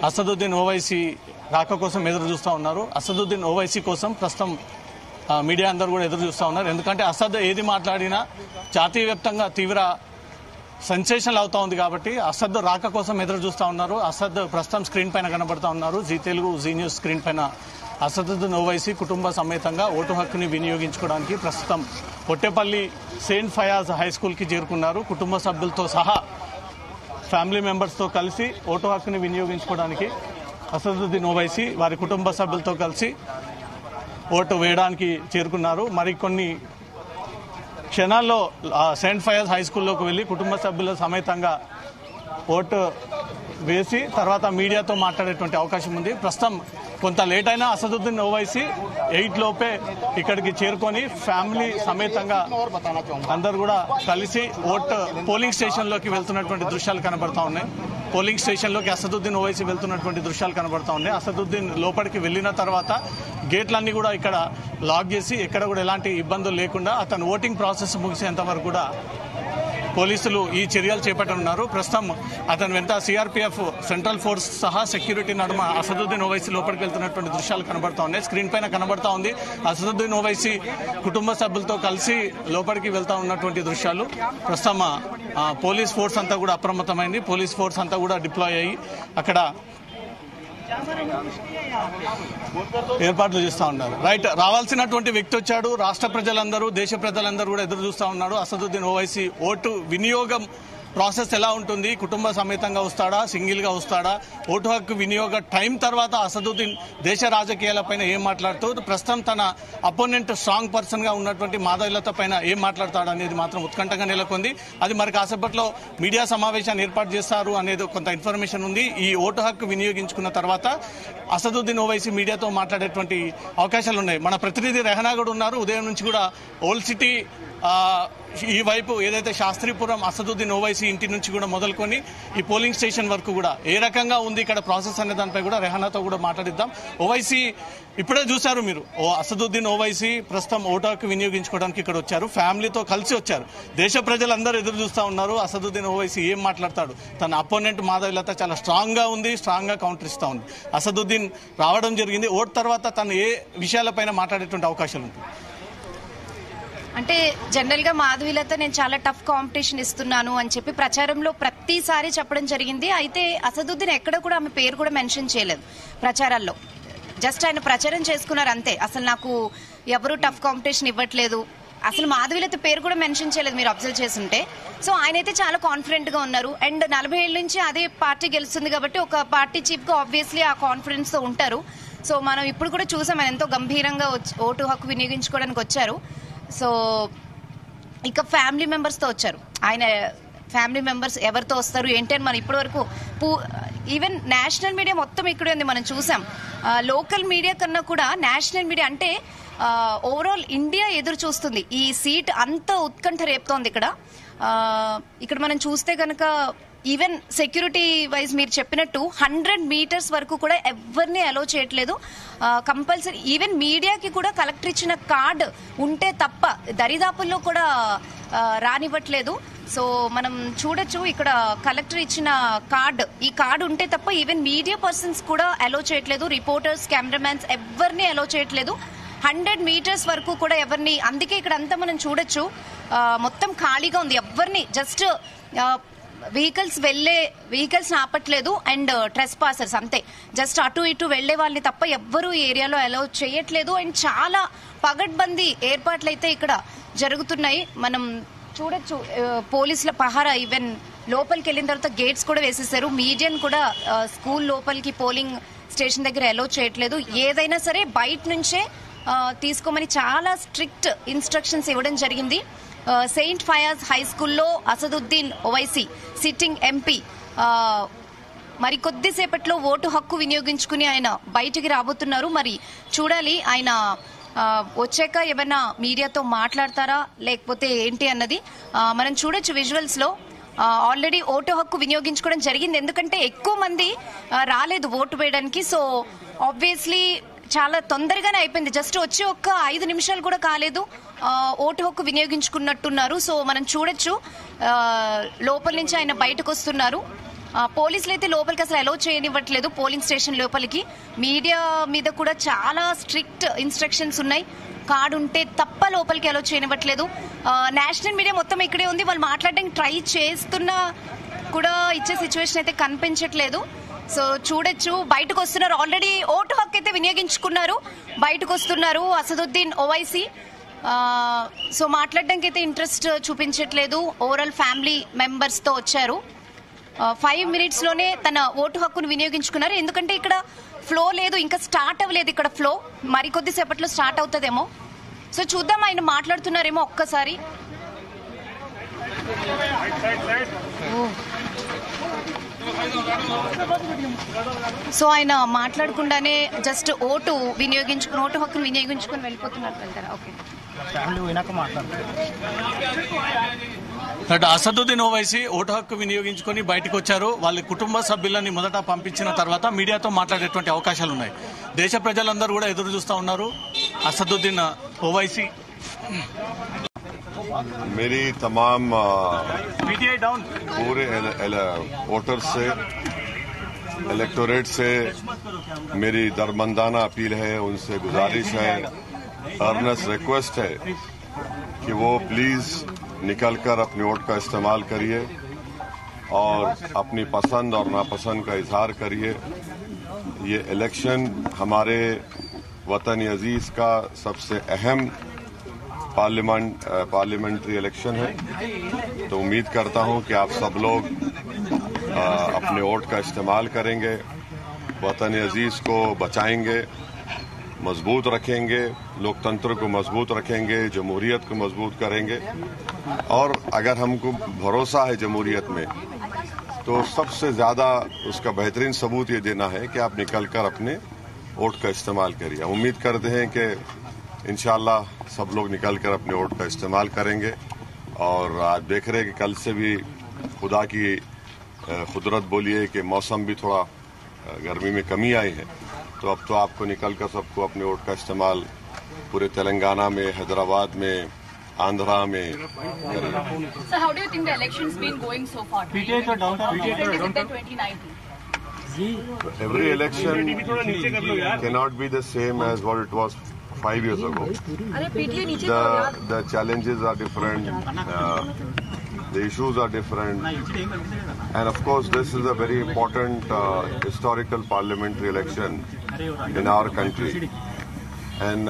అసదుద్దీన్ ఓవైసీ రాక కోసం ఎదురు చూస్తూ ఉన్నారు. అసదుద్దీన్ ఓవైసీ కోసం ప్రస్తుతం మీడియా అందరూ కూడా ఎదురు చూస్తూ ఉన్నారు. ఎందుకంటే అసద్ ఏది మాట్లాడినా జాతీయ వ్యాప్తంగా తీవ్ర సెన్సేషనల్ అవుతా ఉంది కాబట్టి అసద్ రాక కోసం ఎదురు చూస్తూ ఉన్నారు. అసద్ ప్రస్తుతం స్క్రీన్ పైన కనబడతా ఉన్నారు. Zee Telugu, Zee news screen పైన అసదుద్దీన్ ఓవైసీ కుటుంబ సమేతంగా ఓటు హక్కుని వినియోగించుకోవడానికి ప్రస్తుతం పొట్టేపల్లి సెయింట్ ఫయాజ్ హై స్కూల్కి చేరుకున్నారు. కుటుంబ సభ్యులతో సహా ఫ్యామిలీ మెంబర్స్తో కలిసి ఓటు హక్కుని వినియోగించుకోవడానికి అసదుద్దీన్ ఓవైసీ వారి కుటుంబ సభ్యులతో కలిసి ఓటు వేయడానికి చేరుకున్నారు. మరికొన్ని క్షణాల్లో సెయింట్ ఫయాజ్ హై స్కూల్లోకి వెళ్లి కుటుంబ సభ్యుల సమేతంగా ఓటు వేసి తర్వాత మీడియాతో మాట్లాడేటువంటి అవకాశం ఉంది. ప్రస్తుతం కొంత లేట్ అయినా అసదుద్దీన్ ఓవైసీ 8 లోపే ఇక్కడికి చేరుకొని ఫ్యామిలీ సమేతంగా అందరు కూడా కలిసి పోలింగ్ స్టేషన్లోకి వెళ్తున్నటువంటి దృశ్యాలు కనబడతా ఉన్నాయి. పోలింగ్ స్టేషన్లోకి అసదుద్దీన్ ఓవైసీ వెళ్తున్నటువంటి దృశ్యాలు కనబడతా ఉన్నాయి. అసదుద్దీన్ లోపలికి వెళ్లిన తర్వాత గేట్లన్నీ కూడా ఇక్కడ లాక్ చేసి ఎక్కడ కూడా ఎలాంటి ఇబ్బందులు లేకుండా అతను ఓటింగ్ ప్రాసెస్ ముగిసేంత వరకు కూడా పోలీసులు ఈ చర్యలు చేపట్టనున్నారు. ప్రస్తుతం అతను వెంట సిఆర్పీఎఫ్, సెంట్రల్ ఫోర్స్ సహా సెక్యూరిటీ నడుమ అసదుద్దీన్ ఓవైసీ లోపలికి వెళ్తున్నటువంటి దృశ్యాలు కనబడతా ఉన్నాయి. స్క్రీన్ పైన కనబడతా ఉంది అసదుద్దీన్ ఓవైసీ కుటుంబ సభ్యులతో కలిసి లోపలికి వెళ్తా ఉన్నటువంటి దృశ్యాలు. ప్రస్తుతం పోలీస్ ఫోర్స్ అంతా కూడా అప్రమత్తమైంది. పోలీస్ ఫోర్స్ అంతా కూడా డిప్లాయ్ అయ్యి అక్కడ ఏర్పాట్లు చేస్తా ఉన్నారు. రైట్, రావాల్సినటువంటి వ్యక్తి వచ్చాడు. రాష్ట్ర ప్రజలందరూ, దేశ ప్రజలందరూ కూడా ఎదురు చూస్తా ఉన్నారు. అసదుద్దీన్ ఓవైసీ ఓటు వినియోగం ప్రాసెస్ ఎలా ఉంటుంది, కుటుంబ సమేతంగా వస్తాడా, సింగిల్ గా వస్తాడా, ఓటు హక్కు వినియోగ టైం తర్వాత అసదుద్దీన్ దేశ రాజకీయాలపైన ఏం మాట్లాడుతూ ప్రస్తుతం తన అపోనెంట్ స్ట్రాంగ్ పర్సన్ గా ఉన్నటువంటి మాధవీలత పైన ఏం మాట్లాడతాడు అనేది మాత్రం ఉత్కంఠగా నెలకొంది. అది మరి కాసేపట్లో మీడియా సమావేశాన్ని ఏర్పాటు చేస్తారు అనేది కొంత ఇన్ఫర్మేషన్ ఉంది. ఈ ఓటు హక్కు వినియోగించుకున్న తర్వాత అసదుద్దీన్ ఓవైసీ మీడియాతో మాట్లాడేటువంటి అవకాశాలు ఉన్నాయి. మన ప్రతినిధి రెహనా కూడా ఉన్నారు. ఉదయం నుంచి కూడా ఓల్డ్ సిటీ ఈ వైపు ఏదైతే శాస్త్రీపురం అసదుద్దీన్ ఓవైసీ ఇంటి నుంచి కూడా మొదలుకొని ఈ పోలింగ్ స్టేషన్ వరకు కూడా ఏ రకంగా ఉంది ఇక్కడ ప్రాసెస్ అనే దానిపై కూడా రెహనాతో కూడా మాట్లాడిద్దాం. ఓవైసీ ఇప్పుడే చూశారు మీరు, అసదుద్దీన్ ఓవైసీ ప్రస్తుతం ఓటు హక్కు వినియోగించుకోవడానికి ఇక్కడ వచ్చారు. ఫ్యామిలీతో కలిసి వచ్చారు. దేశ ప్రజలందరూ ఎదురు చూస్తూ ఉన్నారు అసదుద్దీన్ ఓవైసీ ఏం మాట్లాడతాడు. తన అపోనెంట్ మాధవీలత చాలా స్ట్రాంగ్ గా ఉంది, స్ట్రాంగ్ గా కౌంటర్ ఇస్తా ఉంది. అసదుద్దీన్ రావడం జరిగింది. ఓటు తర్వాత తను ఏ విషయాలపైన మాట్లాడేటువంటి అవకాశాలు ఉంటుంది? అంటే జనరల్ గా మాధవీలత నేను చాలా టఫ్ కాంపిటీషన్ ఇస్తున్నాను అని చెప్పి ప్రచారంలో ప్రతిసారి చెప్పడం జరిగింది. అయితే అసదుద్దీన్ ఎక్కడ కూడా ఆమె పేరు కూడా మెన్షన్ చేయలేదు ప్రచారాల్లో. జస్ట్ ఆయన ప్రచారం చేసుకున్నారు అంతే. అసలు నాకు ఎవరు టఫ్ కాంపిటీషన్ ఇవ్వట్లేదు, అసలు మాధవీలత పేరు కూడా మెన్షన్ చేయలేదు మీరు అబ్జర్వ్ చేస్తుంటే. సో ఆయన అయితే చాలా కాన్ఫిడెంట్ గా ఉన్నారు. అండ్ 40 ఏళ్ల నుంచి అదే పార్టీ గెలుస్తుంది కాబట్టి ఒక పార్టీ చీఫ్ గా ఆబ్వియస్లీ ఆ కాన్ఫిడెన్స్ తో ఉంటారు. సో మనం ఇప్పుడు కూడా చూసాం ఆయన ఎంతో గంభీరంగా ఓటు హక్కు వినియోగించుకోవడానికి వచ్చారు. సో ఇక ఫ్యామిలీ మెంబర్స్ తో వచ్చారు. ఆయన ఫ్యామిలీ మెంబర్స్ ఎవరితో వస్తారు ఏంటి అని మనం ఇప్పటి వరకు ఈవెన్ నేషనల్ మీడియా మొత్తం ఇక్కడే ఉంది, మనం చూసాం. లోకల్ మీడియా కన్నా కూడా నేషనల్ మీడియా అంటే ఓవరాల్ ఇండియా ఎదురు చూస్తుంది. ఈ సీట్ అంత ఉత్కంఠ రేపుతోంది ఇక్కడ మనం చూస్తే కనుక ఈవెన్ సెక్యూరిటీ వైజ్ మీరు చెప్పినట్టు 100 మీటర్స్ వరకు కూడా ఎవరిని అలో చేయట్లేదు. కంపల్సరీ ఈవెన్ మీడియాకి కూడా కలెక్టర్ ఇచ్చిన కార్డ్ ఉంటే తప్ప దరిదాపుల్లో కూడా రానివ్వట్లేదు. సో మనం చూడొచ్చు ఇక్కడ కలెక్టర్ ఇచ్చిన కార్డ్, ఈ కార్డు ఉంటే తప్ప ఈవెన్ మీడియా పర్సన్స్ కూడా అలో చేయట్లేదు. రిపోర్టర్స్, కెమెరామ్యాన్స్ ఎవరిని అలో చేయట్లేదు. 100 మీటర్స్ వరకు కూడా ఎవరిని, అందుకే ఇక్కడ అంతా మనం చూడొచ్చు మొత్తం ఖాళీగా ఉంది. ఎవరిని జస్ట్ వెహికల్స్ ఆపట్లేదు అండ్ ట్రెస్ పాసర్స్ అంతే, జస్ట్ అటు ఇటు వెళ్లే వాళ్ళని తప్ప ఎవ్వరూ ఈ ఏరియాలో అలౌ చేయట్లేదు. అండ్ చాలా పగడ్బందీ ఏర్పాట్లు అయితే ఇక్కడ జరుగుతున్నాయి. మనం చూడొచ్చు పోలీసుల పహారా, ఈవెన్ లోపలికి వెళ్ళిన తర్వాత గేట్స్ కూడా వేసేసారు. మీడియాను కూడా స్కూల్ లోపలికి పోలింగ్ స్టేషన్ దగ్గర అలౌ చేయట్లేదు. ఏదైనా సరే బయట నుంచే తీసుకోమని చాలా స్ట్రిక్ట్ ఇన్స్ట్రక్షన్స్ ఇవ్వడం జరిగింది. సెయింట్ ఫయాజ్ హై స్కూల్లో అసదుద్దీన్ ఓవైసీ సిట్టింగ్ ఎంపీ మరి కొద్దిసేపట్లో ఓటు హక్కు వినియోగించుకుని ఆయన బయటికి రాబోతున్నారు. మరి చూడాలి ఆయన వచ్చాక ఏమైనా మీడియాతో మాట్లాడతారా లేకపోతే ఏంటి అన్నది మనం చూడొచ్చు విజువల్స్ లో. ఆల్రెడీ ఓటు హక్కు వినియోగించుకోవడం జరిగింది, ఎందుకంటే ఎక్కువ మంది రాలేదు ఓటు వేయడానికి. సో ఆబ్వియస్లీ చాలా తొందరగానే అయిపోయింది. జస్ట్ వచ్చి ఒక్క 5 నిమిషాలు కూడా కాలేదు ఓటు హక్కు వినియోగించుకున్నట్టున్నారు. సో మనం చూడొచ్చు లోపల నుంచి ఆయన బయటకు వస్తున్నారు. పోలీసులు అయితే లోపలికి అసలు అలౌ చేయనివ్వట్లేదు, పోలింగ్ స్టేషన్ లోపలికి. మీడియా మీద కూడా చాలా స్ట్రిక్ట్ ఇన్స్ట్రక్షన్స్ ఉన్నాయి, కార్డు ఉంటే తప్ప లోపలికి అలౌ చేయనివ్వట్లేదు. నేషనల్ మీడియా మొత్తం ఇక్కడే ఉంది, వాళ్ళు మాట్లాడడానికి ట్రై చేస్తున్నా కూడా ఇచ్చే సిచ్యువేషన్ అయితే కనిపించట్లేదు. సో చూడొచ్చు, బయటకు వస్తున్నారు, ఆల్రెడీ ఓటు హక్కు అయితే వినియోగించుకున్నారు, బయటకు వస్తున్నారు అసదుద్దీన్ ఓవైసీ. సో మాట్లాడడానికి అయితే ఇంట్రెస్ట్ చూపించట్లేదు. ఓవరాల్ ఫ్యామిలీ మెంబర్స్తో వచ్చారు. 5 minutes లోనే తన ఓటు హక్కును వినియోగించుకున్నారు. ఎందుకంటే ఇక్కడ ఫ్లో లేదు, ఇంకా స్టార్ట్ అవ్వలేదు ఇక్కడ ఫ్లో, మరికొద్ది సేపట్లో స్టార్ట్ అవుతుందేమో. సో చూద్దాం, ఆయన మాట్లాడుతున్నారేమో ఒక్కసారి. సో ఆయన మాట్లాడకుండానే జస్ట్ ఓటు హక్కును వినియోగించుకుని వెళ్ళిపోతున్నారు వెళ్తారా? ఓకే, అసదుద్దీన్ ఓవైసీ ఓటు హక్కు వినియోగించుకొని బయటకు వచ్చారు. వాళ్ళ కుటుంబ సభ్యులని మొదట పంపించిన తర్వాత మీడియాతో మాట్లాడేటువంటి అవకాశాలు ఉన్నాయి. దేశ ప్రజలందరూ కూడా ఎదురు చూస్తూ ఉన్నారు. అసదుద్దీన్ ఓవైసీ मेरी तमाम पूरे वोटर से, इलेक्टोरेट से मेरी दरमंदाना अपील है, उनसे गुजारिश है, अर्नेस्ट रिक्वेस्ट है कि वो प्लीज निकलकर अपने वोट का इस्तेमाल करिए और अपनी पसंद और नापसंद का इजहार करिए। ये इलेक्शन हमारे वतन अजीज का सबसे अहम पार्लियामेंट्री इलेक्शन है। तो उम्मीद करता हूं कि आप सब लोग अपने वोट का इस्तेमाल करेंगे, वतन अजीज को बचाएंगे, मजबूत रखेंगे, लोकतंत्र को मजबूत रखेंगे, जमहूरियत को मजबूत करेंगे। और अगर हमको भरोसा है जमहूरियत में, तो सबसे ज्यादा उसका बेहतरीन सबूत ये देना है कि आप निकलकर अपने वोट का इस्तेमाल करिए। उम्मीद करते हैं कि इंशाअल्लाह सब लोग निकलकर अपने वोट का इस्तेमाल करेंगे। और आज देख रहे हैं कि कल से भी खुदा की कुदरत बोलिए कि मौसम भी थोड़ा गर्मी में कमी आई है, तो अब तो आपको निकलकर सबको अपने वोट का इस्तेमाल पूरे तेलंगाना में, हैदराबाद में, आंध्रा में करें। So how do you think the election's been going so far? Different than 2019. Every election cannot be the same as what it was 5 years ago. The challenges are different, the issues are different, and of course this is a very important historical parliamentary election in our country. And